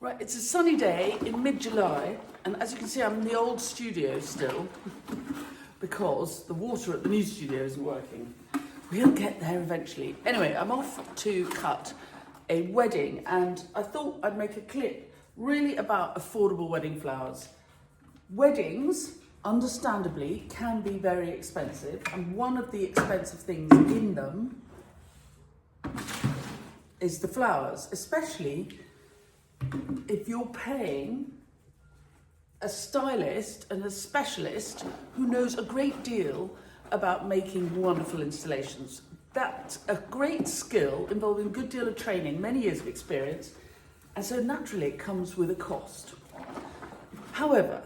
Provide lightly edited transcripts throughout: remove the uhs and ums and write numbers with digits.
Right, it's a sunny day in mid-July, and as you can see, I'm in the old studio still, because the water at the new studio isn't working. We'll get there eventually. Anyway, I'm off to cut a wedding, and I thought I'd make a clip really about affordable wedding flowers. Weddings, understandably, can be very expensive, and one of the expensive things in them is the flowers, especially if you're paying a stylist and a specialist who knows a great deal about making wonderful installations. That's a great skill involving a good deal of training, many years of experience, and so naturally it comes with a cost. However,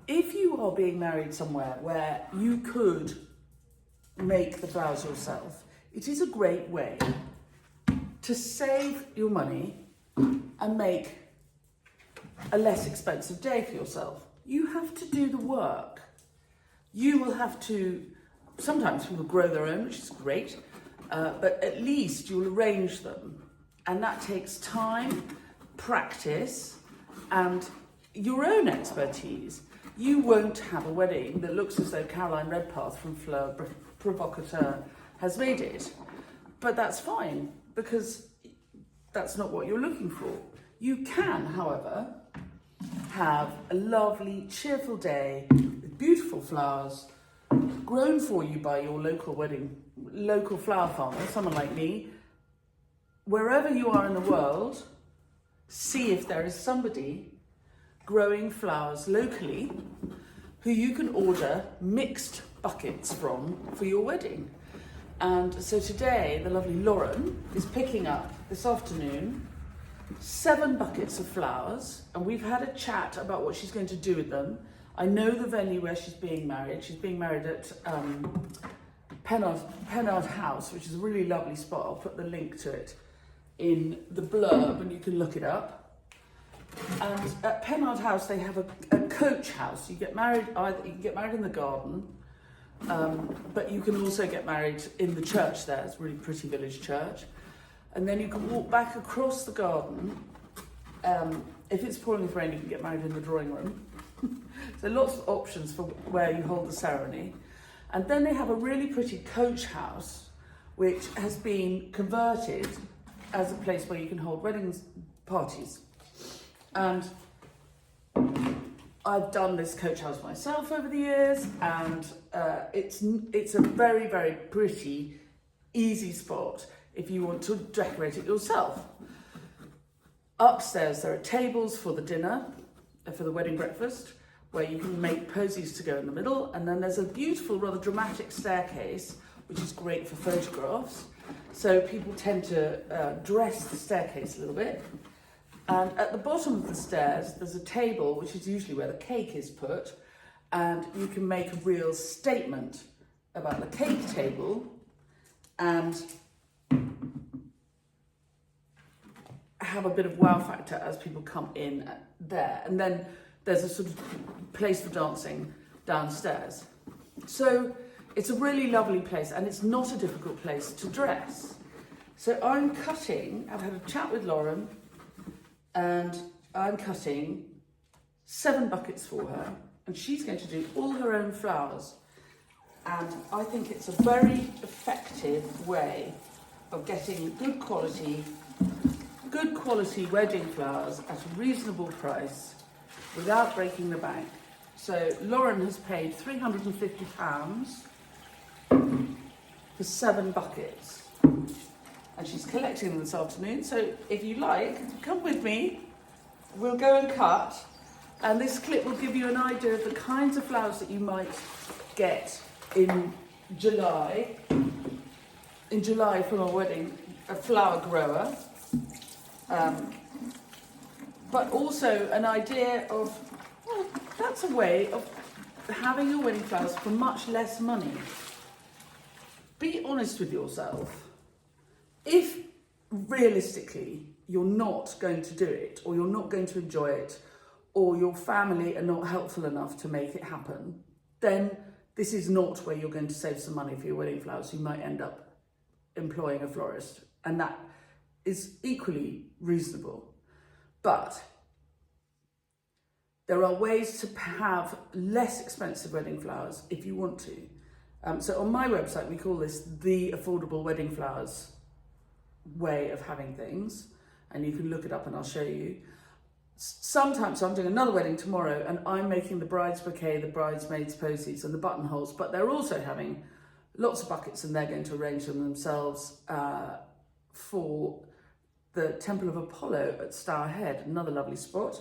if you are being married somewhere where you could make the flowers yourself, it is a great way to save your money and make a less expensive day for yourself. You have to do the work. You will have to, sometimes people grow their own, which is great, but at least you'll arrange them. And that takes time, practice, and your own expertise. You won't have a wedding that looks as though Caroline Redpath from Fleur Provocateur has made it. But that's fine, because that's not what you're looking for. You can, however, have a lovely, cheerful day with beautiful flowers grown for you by your local flower farmer, someone like me. Wherever you are in the world, see if there is somebody growing flowers locally who you can order mixed buckets from for your wedding. And so today, the lovely Lauren is picking up this afternoon 7 buckets of flowers, and we've had a chat about what she's going to do with them. I know the venue where she's being married. She's being married at Pennard House, which is a really lovely spot. I'll put the link to it in the blurb and you can look it up. And at Pennard House, they have a coach house. You get married, you can get married in the garden, but you can also get married in the church there. It's a really pretty village church. And then you can walk back across the garden. If it's pouring with rain, you can get married in the drawing room. So lots of options for where you hold the ceremony. And then they have a really pretty coach house, which has been converted as a place where you can hold weddings parties. And I've done this coach house myself over the years, and it's a very, very pretty, easy spot if you want to decorate it yourself. Upstairs there are tables for the dinner, for the wedding breakfast, where you can make posies to go in the middle, and then there's a beautiful, rather dramatic staircase, which is great for photographs. So people tend to dress the staircase a little bit. And at the bottom of the stairs, there's a table, which is usually where the cake is put, and you can make a real statement about the cake table and have a bit of wow factor as people come in there. And then there's a sort of place for dancing downstairs. So it's a really lovely place, and it's not a difficult place to dress. So I've had a chat with Lauren, and I'm cutting 7 buckets for her, and she's going to do all her own flowers. And I think it's a very effective way of getting good quality wedding flowers at a reasonable price without breaking the bank. So Lauren has paid £350 for 7 buckets. And she's collecting them this afternoon. So if you like, come with me. We'll go and cut. And this clip will give you an idea of the kinds of flowers that you might get in July. In July from a flower grower. But also an idea of, well, that's a way of having your wedding flowers for much less money. Be honest with yourself. If realistically you're not going to do it, or you're not going to enjoy it, or your family are not helpful enough to make it happen, then this is not where you're going to save some money for your wedding flowers. You might end up employing a florist, and that is equally reasonable. But there are ways to have less expensive wedding flowers if you want to. So on my website, we call this the affordable wedding flowers way of having things. And you can look it up and I'll show you. Sometimes, so I'm doing another wedding tomorrow and I'm making the bride's bouquet, the bridesmaids' posies and the buttonholes, but they're also having lots of buckets and they're going to arrange them themselves for the Temple of Apollo at Stour Head, another lovely spot.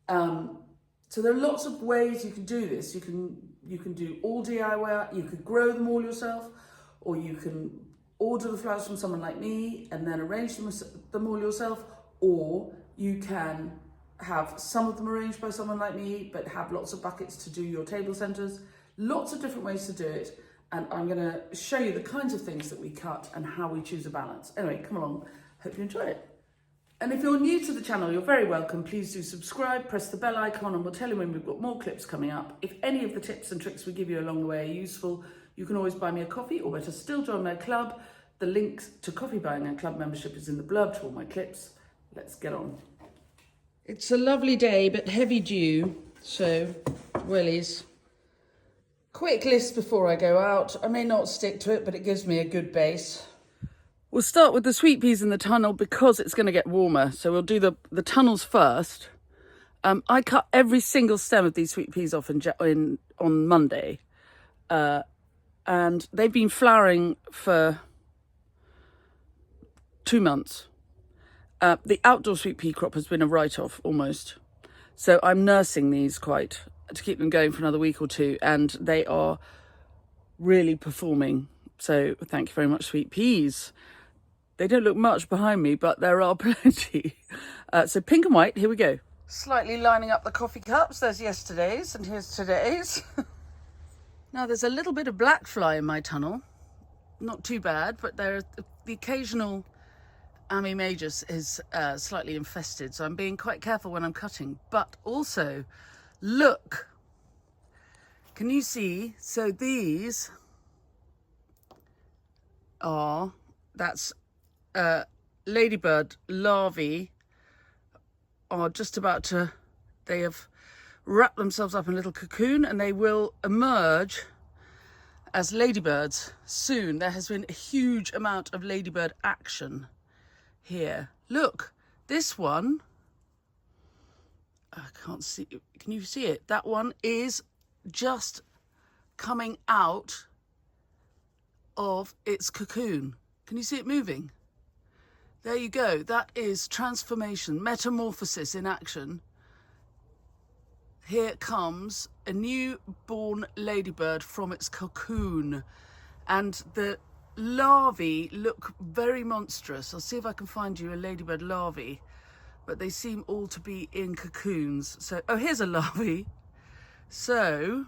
So there are lots of ways you can do this. You can do all DIY, you could grow them all yourself, or you can order the flowers from someone like me and then arrange them all yourself, or you can have some of them arranged by someone like me, but have lots of buckets to do your table centers. Lots of different ways to do it. And I'm going to show you the kinds of things that we cut and how we choose a balance. Anyway, come along. Hope you enjoy it. And if you're new to the channel, you're very welcome. Please do subscribe, press the bell icon, and we'll tell you when we've got more clips coming up. If any of the tips and tricks we give you along the way are useful, you can always buy me a coffee, or better still, join my club. The link to coffee buying and club membership is in the blurb to all my clips. Let's get on. It's a lovely day, but heavy dew. So, wellies. Quick list before I go out. I may not stick to it, but it gives me a good base. We'll start with the sweet peas in the tunnel because it's going to get warmer. So we'll do the tunnels first. I cut every single stem of these sweet peas off on Monday. And they've been flowering for 2 months. The outdoor sweet pea crop has been a write-off almost. So I'm nursing these quite to keep them going for another week or two. And they are really performing. So thank you very much, sweet peas. They don't look much behind me, but there are plenty. So pink and white, here we go. Slightly lining up the coffee cups. There's yesterday's and here's today's. Now there's a little bit of black fly in my tunnel. Not too bad, but the occasional Ami Majus is slightly infested. So I'm being quite careful when I'm cutting. But also, look, can you see? So these are, that's ladybird larvae are just about to, they have wrapped themselves up in a little cocoon and they will emerge as ladybirds soon. There has been a huge amount of ladybird action here. Look, this one, I can't see, can you see it? That one is just coming out of its cocoon. Can you see it moving? There you go. That is transformation, metamorphosis in action. Here comes a newborn ladybird from its cocoon. And the larvae look very monstrous. I'll see if I can find you a ladybird larvae. But they seem all to be in cocoons. So, oh, here's a larvae. So,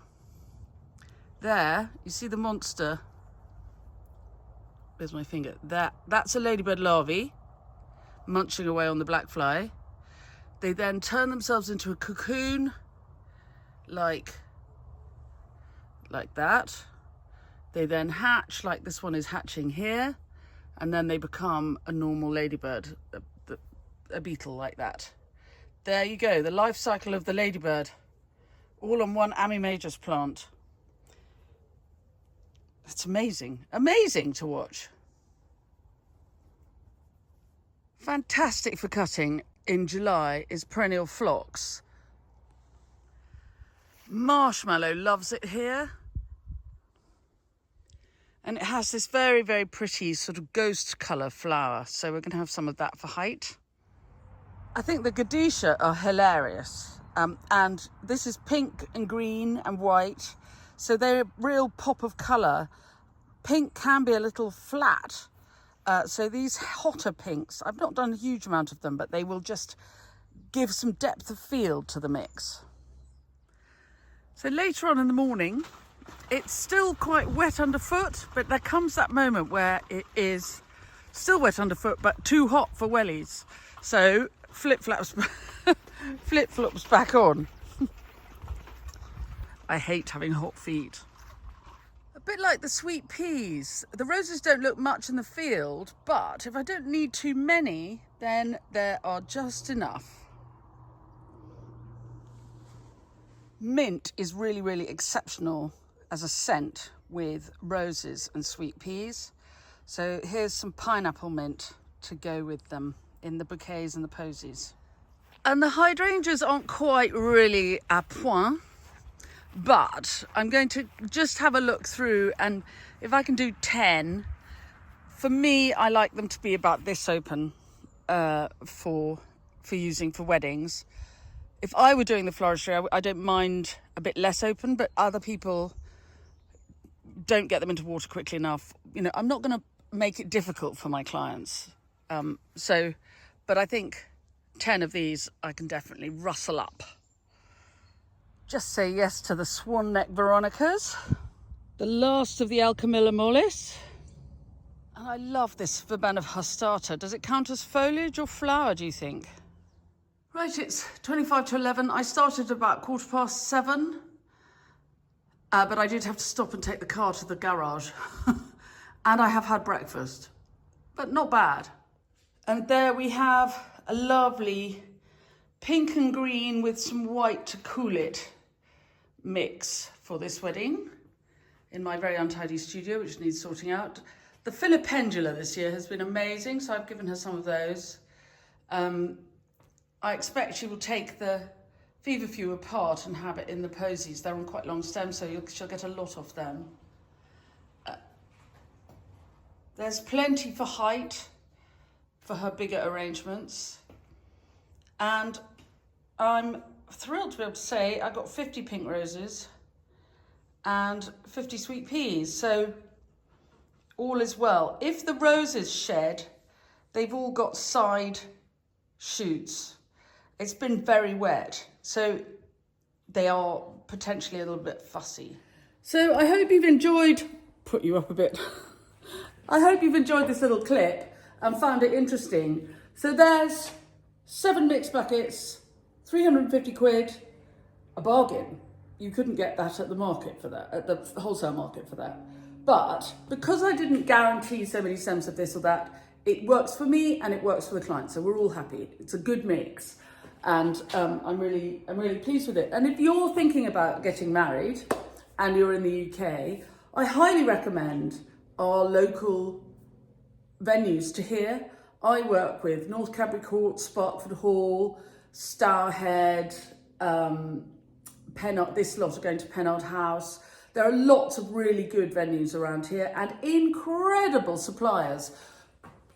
there, you see the monster. Where's my finger? That's a ladybird larvae munching away on the black fly. They then turn themselves into a cocoon like that. They then hatch like this one is hatching here, and then they become a normal ladybird, a beetle like that. There you go, the life cycle of the ladybird, all on one Ami Majus plant. It's amazing, amazing to watch. Fantastic for cutting in July is perennial phlox. Marshmallow loves it here. And it has this very, very pretty sort of ghost colour flower. So we're going to have some of that for height. I think the Gadisha are hilarious. And this is pink and green and white. So they're a real pop of colour. Pink can be a little flat. So these hotter pinks, I've not done a huge amount of them, but they will just give some depth of field to the mix. So later on in the morning, it's still quite wet underfoot, but there comes that moment where it is still wet underfoot, but too hot for wellies. So flip-flops back on. I hate having hot feet. bit like the sweet peas. The roses don't look much in the field, but if I don't need too many, then there are just enough. Mint is really, really exceptional as a scent with roses and sweet peas. So here's some pineapple mint to go with them in the bouquets and the posies. And the hydrangeas aren't quite really à point, but I'm going to just have a look through, and if I can do 10, for me, I like them to be about this open for using for weddings. If I were doing the floristry, I don't mind a bit less open, but other people don't get them into water quickly enough. You know, I'm not going to make it difficult for my clients. But I think 10 of these I can definitely rustle up. Just say yes to the swan neck Veronicas, the last of the Alchemilla mollis. And I love this verbena hustata. Does it count as foliage or flower, do you think? Right, it's 25 to 11. I started about 7:15, but I did have to stop and take the car to the garage. And I have had breakfast, but not bad. And there we have a lovely pink and green with some white to cool it mix for this wedding in my very untidy studio, which needs sorting out. The Filipendula this year has been amazing, so I've given her some of those. I expect she will take the feverfew apart and have it in the posies. They're on quite long stems, so she'll get a lot of them. There's plenty for height for her bigger arrangements. And I'm thrilled to be able to say I got 50 pink roses and 50 sweet peas. So all is well. If the roses shed, they've all got side shoots. It's been very wet, so they are potentially a little bit fussy. So I hope you've enjoyed, put you up a bit. I hope you've enjoyed this little clip and found it interesting. So there's 7 mixed buckets, 350 quid, a bargain. You couldn't get that at the market for that, at the wholesale market for that. But because I didn't guarantee so many stems of this or that, it works for me and it works for the client. So we're all happy. It's a good mix. And I'm really pleased with it. And if you're thinking about getting married and you're in the UK, I highly recommend our local venues to here. I work with North Cadbury Court, Sparkford Hall, Stourhead, Pennard. This lot are going to Pennard House. There are lots of really good venues around here and incredible suppliers.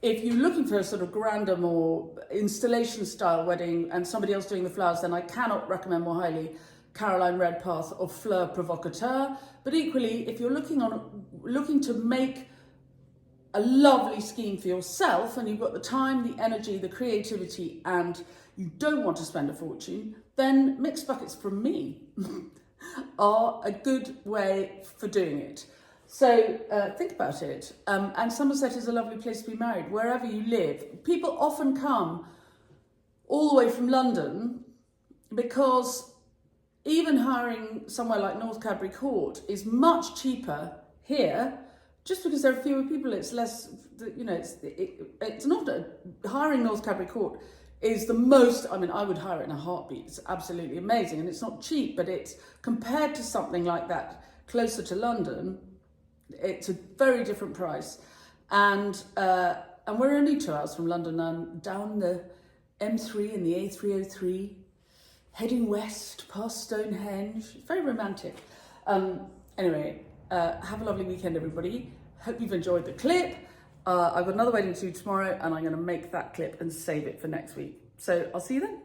If you're looking for a sort of grander, more installation style wedding and somebody else doing the flowers, then I cannot recommend more highly Caroline Redpath of Fleur Provocateur. But equally, if you're looking to make a lovely scheme for yourself and you've got the time, the energy, the creativity, and you don't want to spend a fortune, then mixed buckets from me are a good way for doing it. So think about it. And Somerset is a lovely place to be married, wherever you live. People often come all the way from London because even hiring somewhere like North Cadbury Court is much cheaper here, just because there are fewer people. It's less, you know, it's not hiring North Cadbury Court is the most, I mean, I would hire it in a heartbeat. It's absolutely amazing. And it's not cheap, but it's compared to something like that closer to London, it's a very different price. And we're only 2 hours from London and down the M3 and the A303, heading west past Stonehenge. Very romantic. Anyway, have a lovely weekend, everybody. Hope you've enjoyed the clip. I've got another wedding to do tomorrow and I'm going to make that clip and save it for next week. So I'll see you then.